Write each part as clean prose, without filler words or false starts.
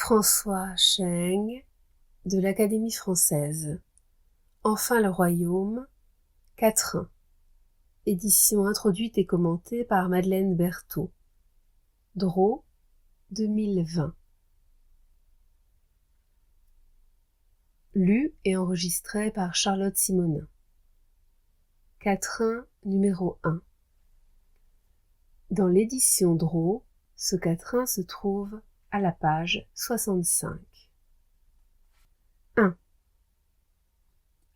François Cheng de l'Académie française. Enfin le royaume, quatrain. Édition introduite et commentée par Madeleine Berthaud. Draw, 2020. Lu et enregistré par Charlotte Simonin. Quatrain numéro 1. Dans l'édition Draw, ce quatrain se trouve à la page 65. 1.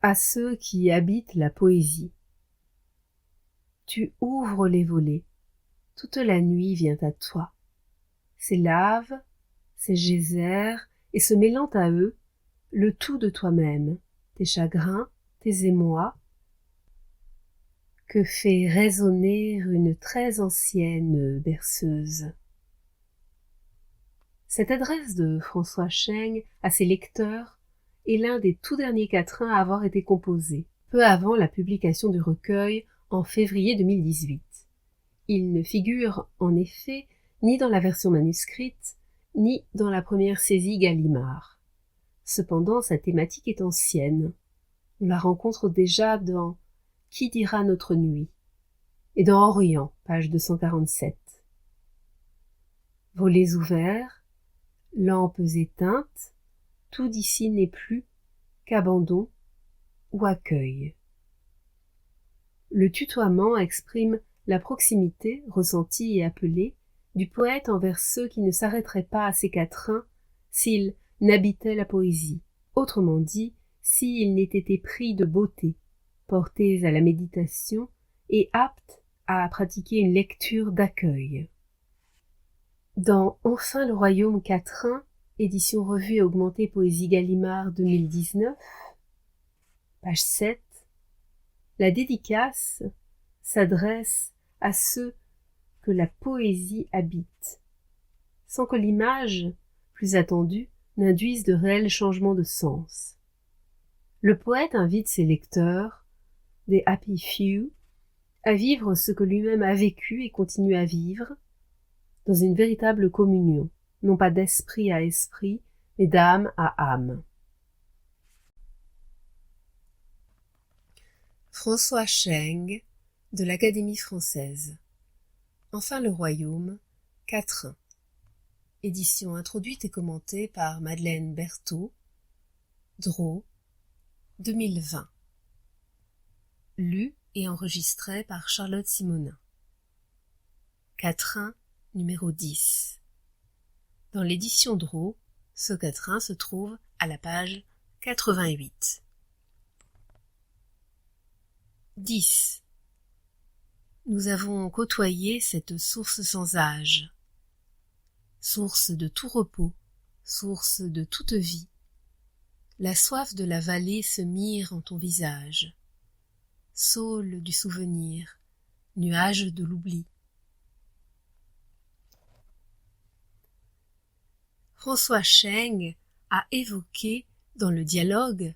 À ceux qui habitent la poésie. Tu ouvres les volets, toute la nuit vient à toi. Ces laves, ces geysers, et se mêlant à eux, le tout de toi-même, tes chagrins, tes émois, que fait résonner une très ancienne berceuse. Cette adresse de François Cheng à ses lecteurs est l'un des tout derniers quatrains à avoir été composé, peu avant la publication du recueil en février 2018. Il ne figure en effet ni dans la version manuscrite, ni dans la première saisie Gallimard. Cependant, sa thématique est ancienne. On la rencontre déjà dans « Qui dira notre nuit ?» et dans « Orient », page 247. Volets ouverts, lampes éteintes, tout d'ici n'est plus qu'abandon ou accueil. Le tutoiement exprime la proximité ressentie et appelée du poète envers ceux qui ne s'arrêteraient pas à ses quatrains s'ils n'habitaient la poésie, autrement dit, s'ils n'étaient épris de beauté, portés à la méditation et aptes à pratiquer une lecture d'accueil. Dans Enfin le royaume quatrain, édition revue et augmentée Poésie Gallimard 2019, page 7, la dédicace s'adresse à ceux que la poésie habite, sans que l'image, plus attendue, n'induise de réels changements de sens. Le poète invite ses lecteurs, des happy few, à vivre ce que lui-même a vécu et continue à vivre, dans une véritable communion, non pas d'esprit à esprit, mais d'âme à âme. François Cheng de l'Académie française. Enfin le royaume, quatrain. Édition introduite et commentée par Madeleine Berthaud. Draw, 2020. Lu et enregistré par Charlotte Simonin. Quatrain numéro 10. Dans l'édition Draw, ce quatrain se trouve à la page 88. 10. Nous avons côtoyé cette source sans âge, source de tout repos, source de toute vie. La soif de la vallée se mire en ton visage, saule du souvenir, nuage de l'oubli. François Cheng a évoqué dans le dialogue,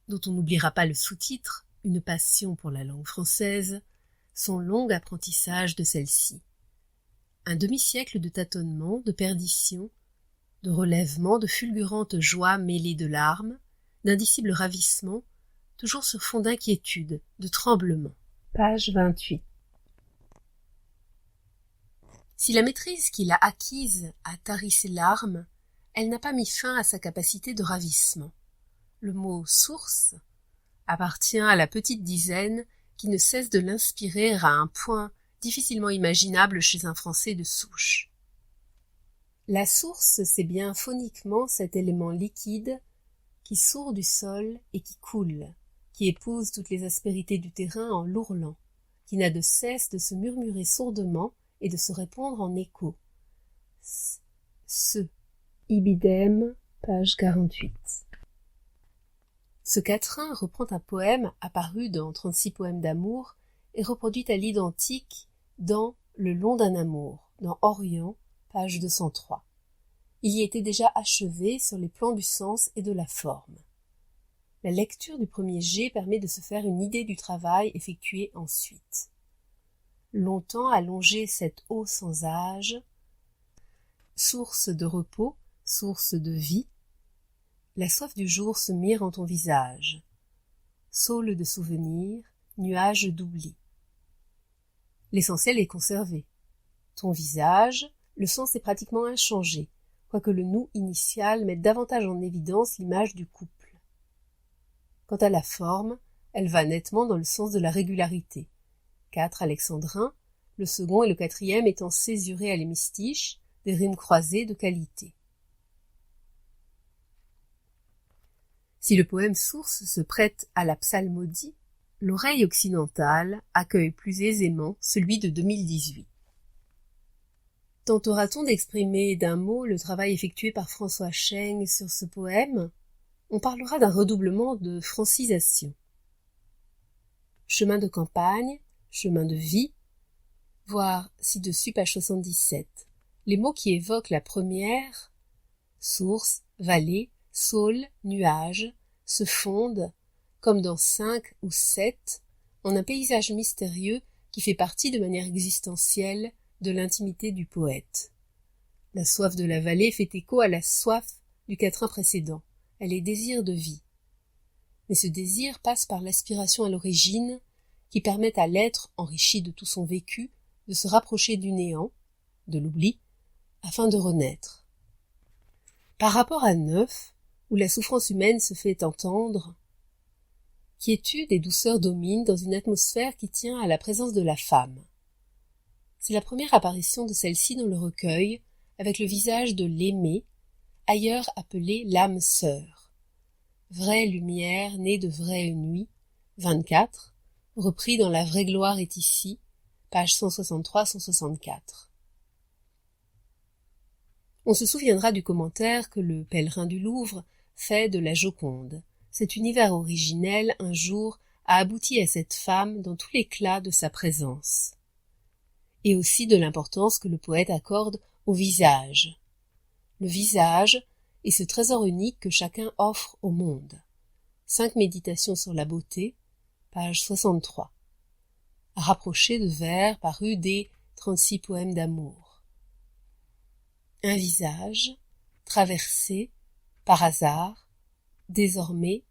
dont on n'oubliera pas le sous-titre, Une passion pour la langue française, son long apprentissage de celle-ci. Un demi-siècle de tâtonnements, de perditions, de relèvements, de fulgurantes joies mêlées de larmes, d'indicibles ravissements, toujours sur fond d'inquiétude, de tremblement. Page 28. Si la maîtrise qu'il a acquise a tari ses larmes, elle n'a pas mis fin à sa capacité de ravissement. Le mot « source » appartient à la petite dizaine qui ne cesse de l'inspirer à un point difficilement imaginable chez un Français de souche. La source, c'est bien phoniquement cet élément liquide qui sourd du sol et qui coule, qui épouse toutes les aspérités du terrain en l'ourlant, qui n'a de cesse de se murmurer sourdement et de se répondre en écho. Ce. Ibidem, page 48. Ce quatrain reprend un poème apparu dans 36 poèmes d'amour et reproduit à l'identique dans Le long d'un amour, dans Orient, page 203. Il y était déjà achevé sur les plans du sens et de la forme. La lecture du premier jet permet de se faire une idée du travail effectué ensuite. Longtemps allongé cette eau sans âge, source de repos, source de vie, la soif du jour se mire en ton visage, saule de souvenirs, nuage d'oubli. L'essentiel est conservé. Ton visage, le sens est pratiquement inchangé, quoique le nous initial mette davantage en évidence l'image du couple. Quant à la forme, elle va nettement dans le sens de la régularité. 4 alexandrins, le second et le quatrième étant césurés à l'hémistiche, des rimes croisées de qualité. Si le poème source se prête à la psalmodie, l'oreille occidentale accueille plus aisément celui de 2018. Tentera-t-on d'exprimer d'un mot le travail effectué par François Scheng sur ce poème? On parlera d'un redoublement de francisation. Chemin de campagne, chemin de vie, voir ci-dessus page 77. Les mots qui évoquent la première, source, vallée, saule, nuage, se fondent, comme dans 5 ou 7, en un paysage mystérieux qui fait partie de manière existentielle de l'intimité du poète. La soif de la vallée fait écho à la soif du quatrain précédent. Elle est désir de vie. Mais ce désir passe par l'aspiration à l'origine, qui permet à l'être enrichi de tout son vécu de se rapprocher du néant, de l'oubli, afin de renaître. Par rapport à 9, où la souffrance humaine se fait entendre, quiétude et douceur dominent dans une atmosphère qui tient à la présence de la femme. C'est la première apparition de celle-ci dans le recueil, avec le visage de l'aimée, ailleurs appelée l'âme sœur. Vraie lumière née de vraie nuit, 24, repris dans La vraie gloire est ici, page 163-164. On se souviendra du commentaire que le pèlerin du Louvre fait de la Joconde. Cet univers originel, un jour, a abouti à cette femme dans tout l'éclat de sa présence. Et aussi de l'importance que le poète accorde au visage. Le visage est ce trésor unique que chacun offre au monde. 5 méditations sur la beauté, page 63. Rapproché de vers parus des 36 poèmes d'amour. Un visage, traversé, par hasard, désormais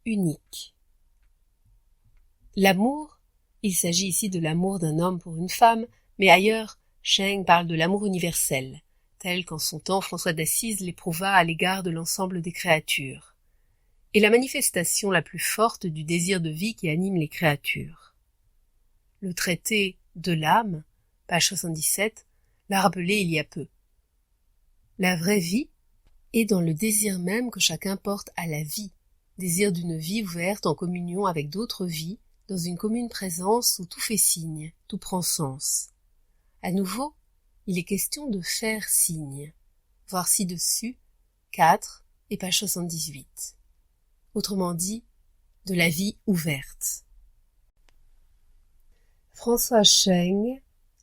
unique. L'amour, il s'agit ici de l'amour d'un homme pour une femme, mais ailleurs, Scheng parle de l'amour universel, tel qu'en son temps François d'Assise l'éprouva à l'égard de l'ensemble des créatures, et la manifestation la plus forte du désir de vie qui anime les créatures. Le traité de l'âme, page 77, l'a rappelé il y a peu. La vraie vie est dans le désir même que chacun porte à la vie, désir d'une vie ouverte en communion avec d'autres vies, dans une commune présence où tout fait signe, tout prend sens. À nouveau, il est question de faire signe, voir ci-dessus, 4 et page 78. Autrement dit, de la vie ouverte. François Scheng,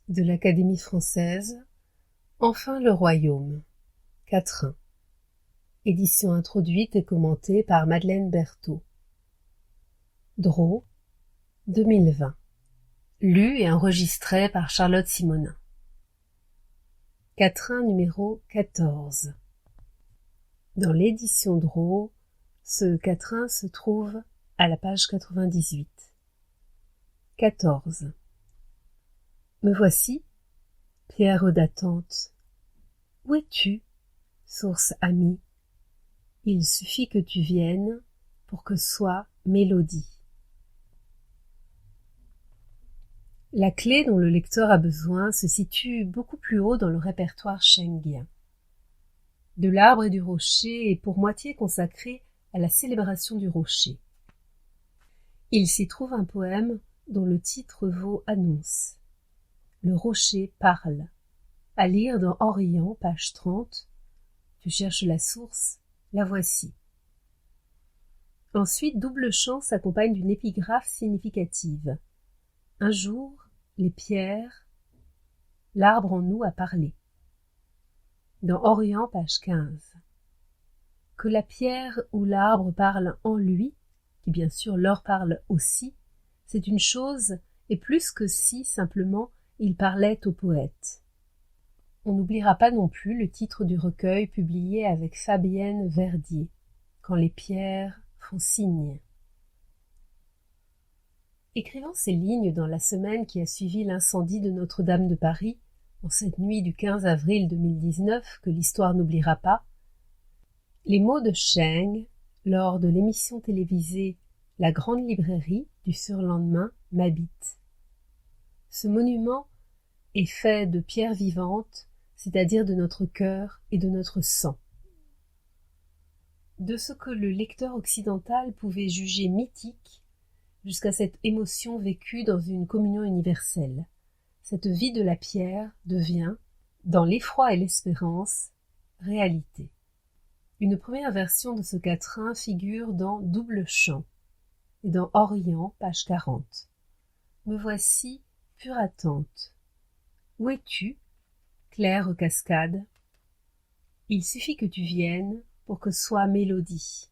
de l'Académie française, Enfin le royaume, quatrain. Édition introduite et commentée par Madeleine Berthaud. Dreux, 2020. Lu et enregistré par Charlotte Simonin. Quatrain numéro 14. Dans l'édition Dreux, ce quatrain se trouve à la page 98. 14. Me voici, pierre d'attente. Où es-tu, source amie? Il suffit que tu viennes pour que soit mélodie. La clé dont le lecteur a besoin se situe beaucoup plus haut dans le répertoire schengien. De l'arbre et du rocher est pour moitié consacré à la célébration du rocher. Il s'y trouve un poème dont le titre vaut annonce. Le rocher parle. À lire dans Orient, page 30. Tu cherches la source, la voici. Ensuite, double chant s'accompagne d'une épigraphe significative. Un jour, les pierres, l'arbre en nous a parlé. Dans Orient, page 15. Que la pierre ou l'arbre parle en lui, qui bien sûr leur parle aussi, c'est une chose, et plus que si simplement il parlait au poète. On n'oubliera pas non plus le titre du recueil publié avec Fabienne Verdier, Quand les pierres font signe. Écrivant ces lignes dans la semaine qui a suivi l'incendie de Notre-Dame de Paris, en cette nuit du 15 avril 2019 que l'histoire n'oubliera pas, les mots de Cheng, lors de l'émission télévisée La Grande Librairie du surlendemain, m'habitent. Ce monument est fait de pierres vivantes, c'est-à-dire de notre cœur et de notre sang. De ce que le lecteur occidental pouvait juger mythique, jusqu'à cette émotion vécue dans une communion universelle. Cette vie de la pierre devient, dans l'effroi et l'espérance, réalité. Une première version de ce quatrain figure dans Double Chant et dans Orient, page 40. Me voici, pure attente. Où es-tu, claire cascade? Il suffit que tu viennes pour que soit mélodie.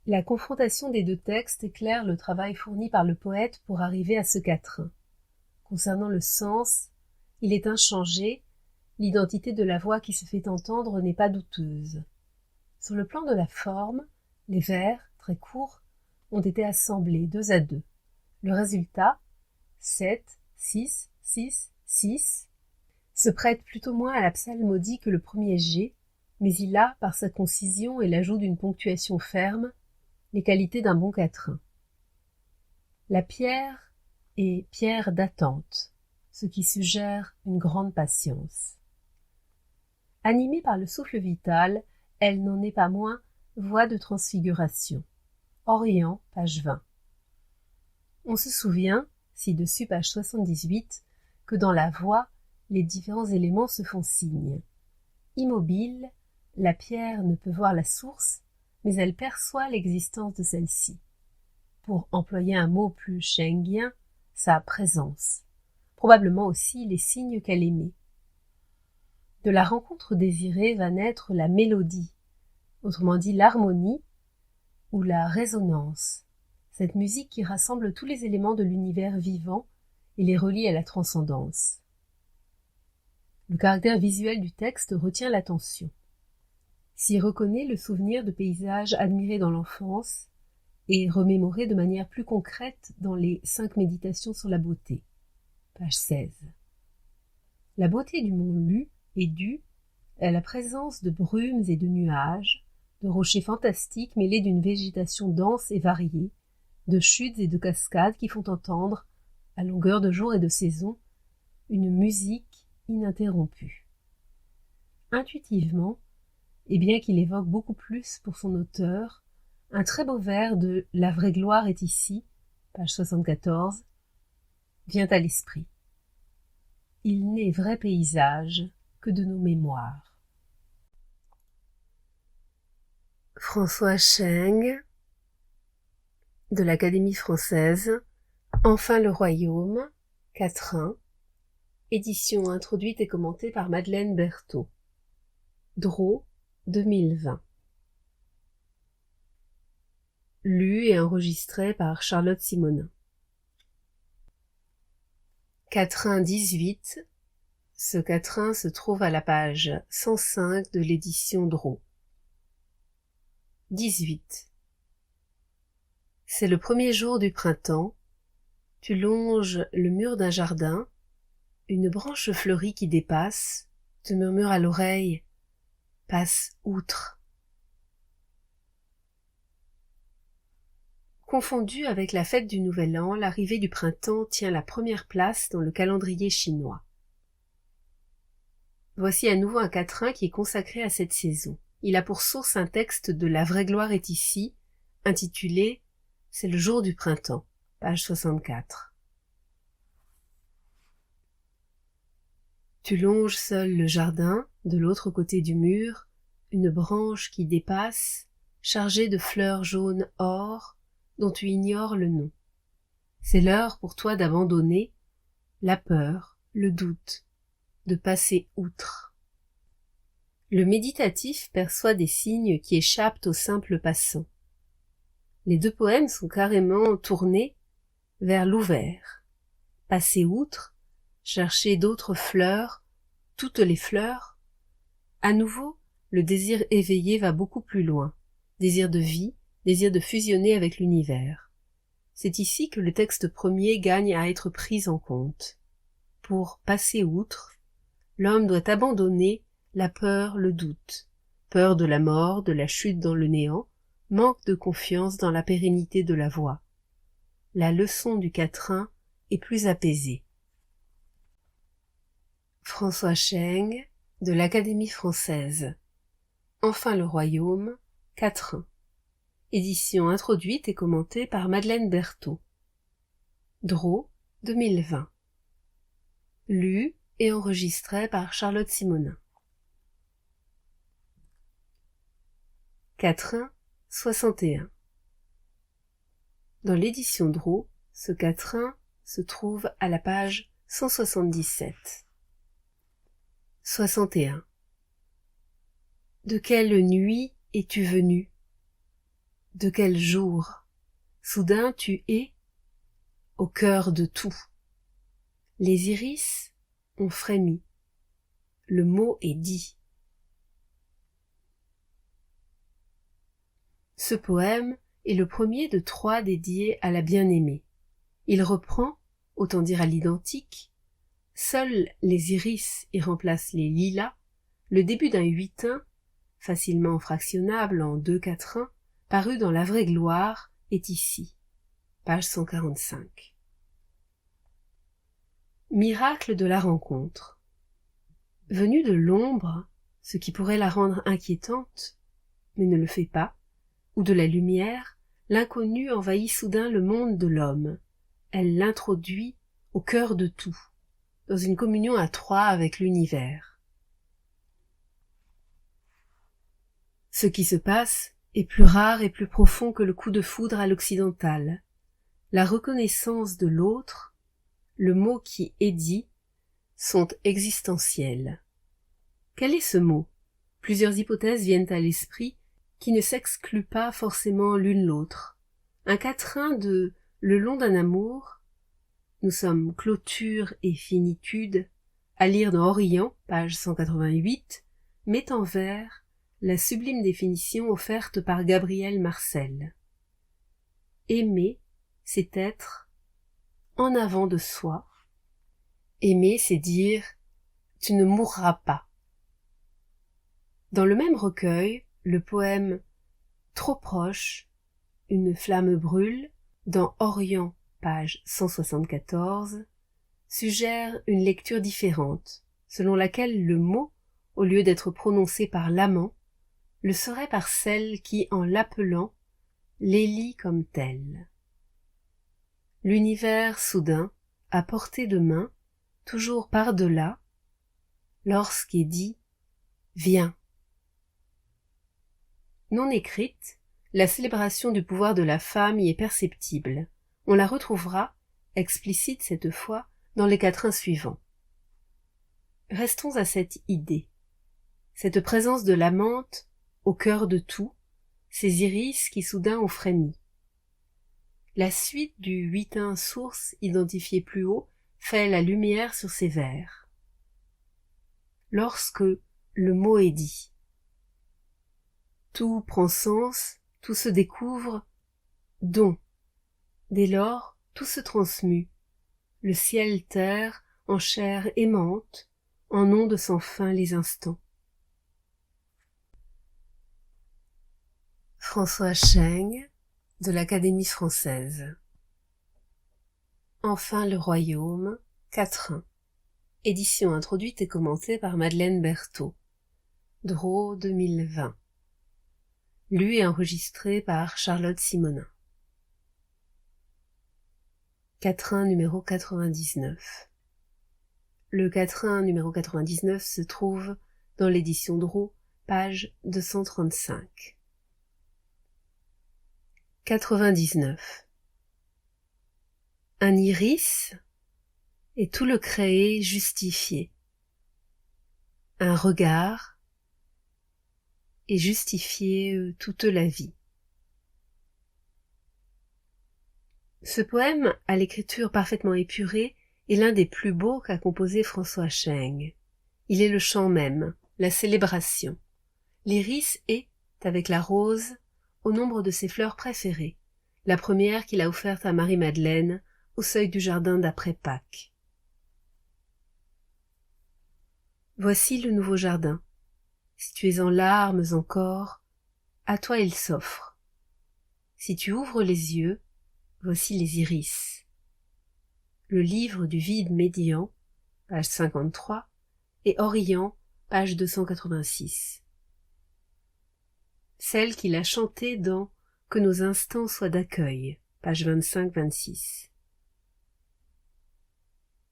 La confrontation des deux textes éclaire le travail fourni par le poète pour arriver à ce quatrain. Concernant le sens, il est inchangé, l'identité de la voix qui se fait entendre n'est pas douteuse. Sur le plan de la forme, les vers, très courts, ont été assemblés 2 à 2. Le résultat, 7, 6, 6, 6, se prête plutôt moins à la psalmodie que le premier G, mais il a, par sa concision et l'ajout d'une ponctuation ferme, les qualités d'un bon quatrain. La pierre est pierre d'attente, ce qui suggère une grande patience. Animée par le souffle vital, elle n'en est pas moins voie de transfiguration. Orient, page 20. On se souvient, ci-dessus page 78, que dans la voix, les différents éléments se font signe. Immobile, la pierre ne peut voir la source, mais elle perçoit l'existence de celle-ci. Pour employer un mot plus schengien, sa présence. Probablement aussi les signes qu'elle émet. De la rencontre désirée va naître la mélodie, autrement dit l'harmonie ou la résonance, cette musique qui rassemble tous les éléments de l'univers vivant et les relie à la transcendance. Le caractère visuel du texte retient l'attention. S'y reconnaît le souvenir de paysages admirés dans l'enfance et remémorés de manière plus concrète dans les 5 méditations sur la beauté. Page 16. La beauté du mont Lu est due à la présence de brumes et de nuages, de rochers fantastiques mêlés d'une végétation dense et variée, de chutes et de cascades qui font entendre, à longueur de jour et de saison, une musique ininterrompue. Intuitivement, et bien qu'il évoque beaucoup plus pour son auteur, un très beau vers de La vraie gloire est ici, page 74, vient à l'esprit. Il n'est vrai paysage que de nos mémoires. François Cheng, de l'Académie française, Enfin le royaume, quatrain, édition introduite et commentée par Madeleine Berthaud. Draw, 2020. Lu et enregistré par Charlotte Simonin. Quatrain 18. Ce quatrain se trouve à la page 105 de l'édition Draw. 18. C'est le premier jour du printemps. Tu longes le mur d'un jardin. Une branche fleurie qui dépasse te murmure à l'oreille « Passe outre ». Confondue avec la fête du Nouvel An, l'arrivée du printemps tient la première place dans le calendrier chinois. Voici à nouveau un quatrain qui est consacré à cette saison. Il a pour source un texte de La vraie gloire est ici, intitulé « C'est le jour du printemps », page 64. Tu longes seul le jardin, de l'autre côté du mur, une branche qui dépasse, chargée de fleurs jaunes or, dont tu ignores le nom. C'est l'heure pour toi d'abandonner la peur, le doute, de passer outre. Le méditatif perçoit des signes qui échappent au simple passant. Les 2 poèmes sont carrément tournés vers l'ouvert. Passer outre, chercher d'autres fleurs, toutes les fleurs, à nouveau, le désir éveillé va beaucoup plus loin, désir de vie, désir de fusionner avec l'univers. C'est ici que le texte premier gagne à être pris en compte. Pour passer outre, l'homme doit abandonner la peur, le doute, peur de la mort, de la chute dans le néant, manque de confiance dans la pérennité de la voie. La leçon du quatrain est plus apaisée. François Cheng, de l'Académie française. Enfin le royaume, quatrain. Édition introduite et commentée par Madeleine Berthaud. Draw, 2020. Lu et enregistré par Charlotte Simonin. Quatrain 61. Dans l'édition Draw, ce quatrain se trouve à la page 177. 61. De quelle nuit es-tu venu? De quel jour? Soudain tu es au cœur de tout. Les iris ont frémi. Le mot est dit. Ce poème est le premier de 3 dédiés à la bien-aimée. Il reprend, autant dire à l'identique, seuls les iris y remplacent les lilas, le début d'un huitain, facilement fractionnable en 2 quatrains, paru dans La vraie gloire, est ici, page 145. Miracle de la rencontre. Venue de l'ombre, ce qui pourrait la rendre inquiétante, mais ne le fait pas, ou de la lumière, l'inconnue envahit soudain le monde de l'homme. Elle l'introduit au cœur de tout, dans une communion à 3 avec l'univers. Ce qui se passe est plus rare et plus profond que le coup de foudre à l'occidental. La reconnaissance de l'autre, le mot qui est dit, sont existentiels. Quel est ce mot? Plusieurs hypothèses viennent à l'esprit qui ne s'excluent pas forcément l'une l'autre. Un quatrain de Le long d'un amour, nous sommes clôture et finitude, à lire dans Orient, page 188, met en vers la sublime définition offerte par Gabriel Marcel. Aimer, c'est être en avant de soi. Aimer, c'est dire « tu ne mourras pas ». Dans le même recueil, le poème « Trop proche », une flamme brûle, dans Orient, page 174, suggère une lecture différente, selon laquelle le mot, au lieu d'être prononcé par l'amant, le serait par celle qui, en l'appelant, l'élit comme tel. L'univers soudain, à portée de main, toujours par-delà, lorsqu'est dit « Viens ». Non écrite, la célébration du pouvoir de la femme y est perceptible. On la retrouvera, explicite cette fois, dans les quatrains suivants. Restons à cette idée. Cette présence de l'amante au cœur de tout, ces iris qui soudain ont frémi. La suite du huitain source identifié plus haut fait la lumière sur ces vers. Lorsque le mot est dit, tout prend sens, tout se découvre, don. Dès lors, tout se transmue. Le ciel-terre en chair aimante, en ondes sans fin les instants. François Cheng, de l'Académie française. Enfin le royaume, quatrain. Édition introduite et commentée par Madeleine Berthaud. Draw 2020. Lu et enregistré par Charlotte Simonin. Quatrain numéro 99. Le quatrain numéro 99 se trouve dans l'édition Draw, page 235. 99. Un iris et tout le créé justifié. Un regard et justifié toute la vie. Ce poème, à l'écriture parfaitement épurée, est l'un des plus beaux qu'a composé François Cheng. Il est le chant même, la célébration. L'iris est, avec la rose, au nombre de ses fleurs préférées, la première qu'il a offerte à Marie-Madeleine au seuil du jardin d'après Pâques. Voici le nouveau jardin. Si tu es en larmes encore, à toi il s'offre. Si tu ouvres les yeux, voici les iris. Le livre du vide médian, page 53, et Orient, page 286. Celle qu'il a chantée dans Que nos instants soient d'accueil, page 25-26.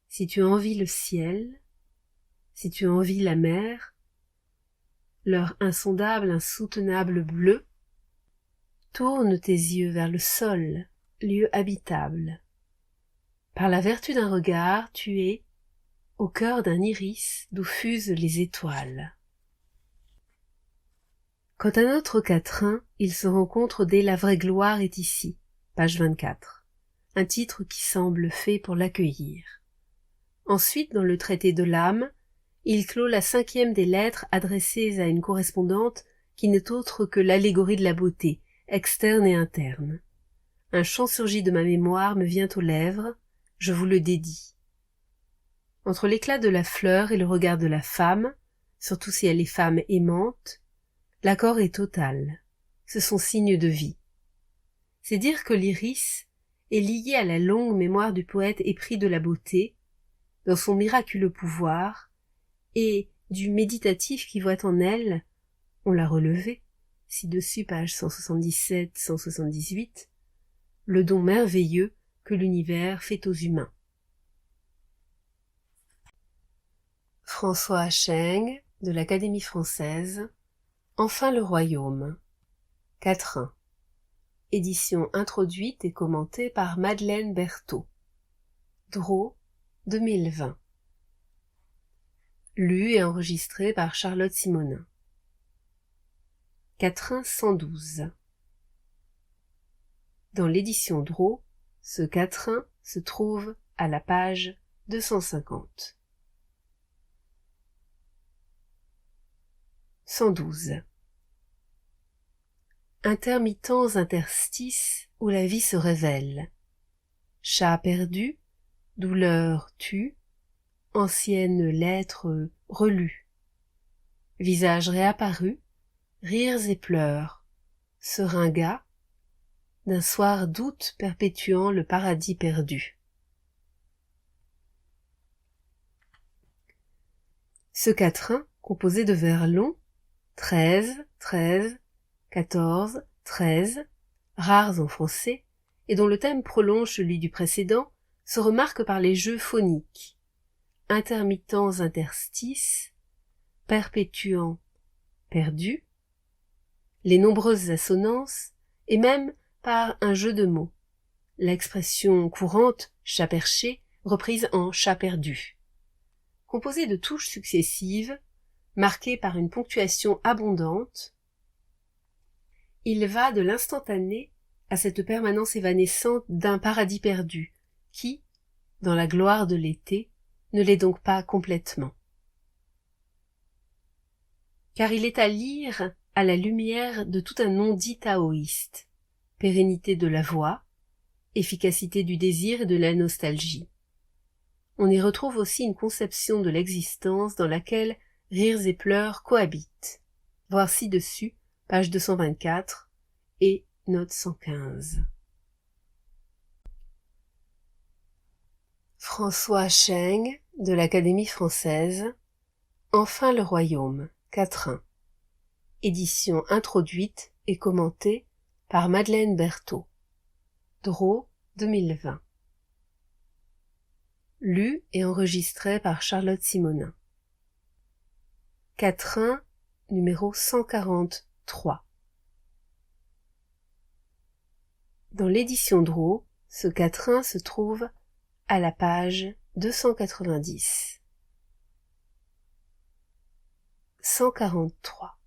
Si tu envies le ciel, si tu envies la mer, leur insondable, insoutenable bleu, tourne tes yeux vers le sol, lieu habitable. Par la vertu d'un regard, tu es au cœur d'un iris d'où fusent les étoiles. Quant à notre quatrain, il se rencontre dès La vraie gloire est ici, page 24, un titre qui semble fait pour l'accueillir. Ensuite, dans le traité de l'âme, il clôt la 5e des lettres adressées à une correspondante qui n'est autre que l'allégorie de la beauté, externe et interne. Un chant surgit de ma mémoire me vient aux lèvres, je vous le dédie. Entre l'éclat de la fleur et le regard de la femme, surtout si elle est femme aimante, l'accord est total. Ce sont signes de vie. C'est dire que l'iris est lié à la longue mémoire du poète épris de la beauté, dans son miraculeux pouvoir, et du méditatif qui voit en elle, on l'a relevé, ci-dessus page 177-178, le don merveilleux que l'univers fait aux humains. François Cheng, de l'Académie française, Enfin le royaume, quatrain, édition introduite et commentée par Madeleine Berthaud, Drault, 2020. Lu et enregistré par Charlotte Simonin. Quatrain 112. Dans l'édition Drault, ce quatrain se trouve à la page 250. 112. Intermittents interstices où la vie se révèle. Chat perdu, douleur tue, ancienne lettre relue. Visage réapparu, rires et pleurs, seringa, d'un soir d'août perpétuant le paradis perdu. Ce quatrain, composé de vers longs, 13, 13, 14, 13, rares en français, et dont le thème prolonge celui du précédent, se remarque par les jeux phoniques, intermittents interstices, perpétuant perdu, les nombreuses assonances, et même par un jeu de mots, l'expression courante chat perché reprise en chat perdu. Composé de touches successives, marqué par une ponctuation abondante, il va de l'instantané à cette permanence évanescente d'un paradis perdu, qui, dans la gloire de l'été, ne l'est donc pas complètement. Car il est à lire à la lumière de tout un non-dit taoïste, pérennité de la voix, efficacité du désir et de la nostalgie. On y retrouve aussi une conception de l'existence dans laquelle rires et pleurs cohabitent. Voir ci-dessus, page 224 et note 115. François Cheng, de l'Académie française, Enfin le royaume, quatrain. Édition introduite et commentée par Madeleine Berthaud. Drault, 2020. Lu et enregistré par Charlotte Simonin. Quatrain, numéro 143. Dans l'édition Drault, ce quatrain se trouve à la page 290. 143.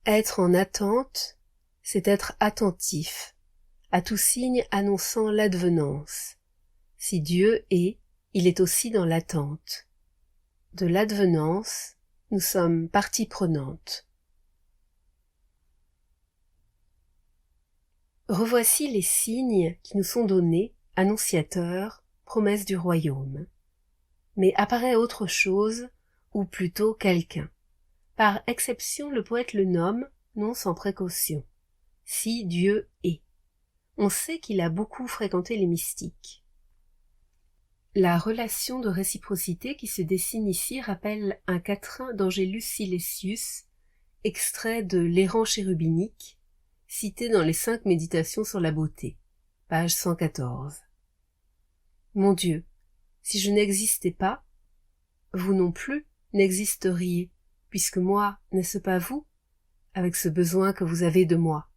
Être en attente, c'est être attentif à tout signe annonçant l'advenance. Si Dieu est, il est aussi dans l'attente. De l'advenance, nous sommes partie prenante. Revoici les signes qui nous sont donnés, annonciateurs, promesses du royaume. Mais apparaît autre chose, ou plutôt quelqu'un. Par exception, le poète le nomme, non sans précaution. Si Dieu est. On sait qu'il a beaucoup fréquenté les mystiques. La relation de réciprocité qui se dessine ici rappelle un quatrain d'Angelus Silesius, extrait de l'Errant chérubinique, cité dans les 5 méditations sur la beauté, page 114. Mon Dieu, si je n'existais pas, vous non plus n'existeriez, puisque moi, n'est-ce pas vous, avec ce besoin que vous avez de moi?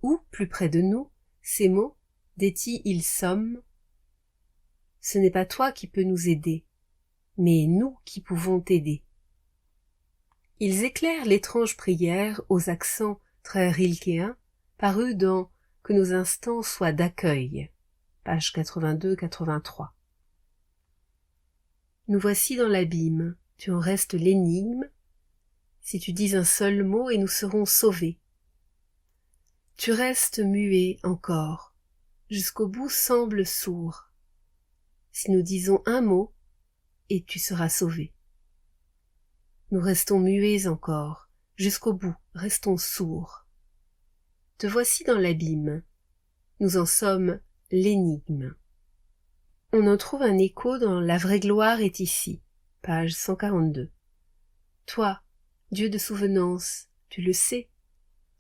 Ou, plus près de nous, ces mots, d'Eti ils sommes, ce n'est pas toi qui peux nous aider, mais nous qui pouvons t'aider. Ils éclairent l'étrange prière aux accents très rilkéens, parus dans « Que nos instants soient d'accueil », page 82-83. Nous voici dans l'abîme, tu en restes l'énigme, si tu dis un seul mot et nous serons sauvés. Tu restes muet encore, jusqu'au bout semble sourd. Si nous disons un mot, et tu seras sauvé. Nous restons muets encore, jusqu'au bout, restons sourds. Te voici dans l'abîme, nous en sommes l'énigme. On en trouve un écho dans La vraie gloire est ici, page 142. Toi, Dieu de souvenance, tu le sais,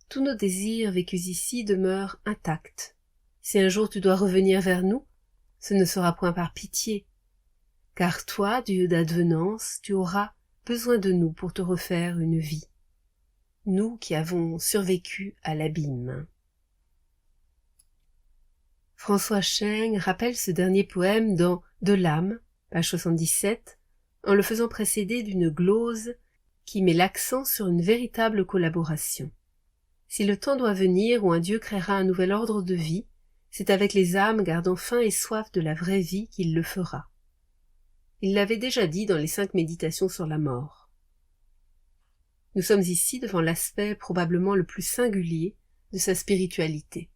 tous nos désirs vécus ici demeurent intacts. Si un jour tu dois revenir vers nous, ce ne sera point par pitié, car toi, Dieu d'advenance, tu auras besoin de nous pour te refaire une vie, nous qui avons survécu à l'abîme. François Cheng rappelle ce dernier poème dans De l'âme, page 77, en le faisant précéder d'une glose qui met l'accent sur une véritable collaboration. Si le temps doit venir où un Dieu créera un nouvel ordre de vie, c'est avec les âmes gardant faim et soif de la vraie vie qu'il le fera. Il l'avait déjà dit dans les 5 méditations sur la mort. Nous sommes ici devant l'aspect probablement le plus singulier de sa spiritualité.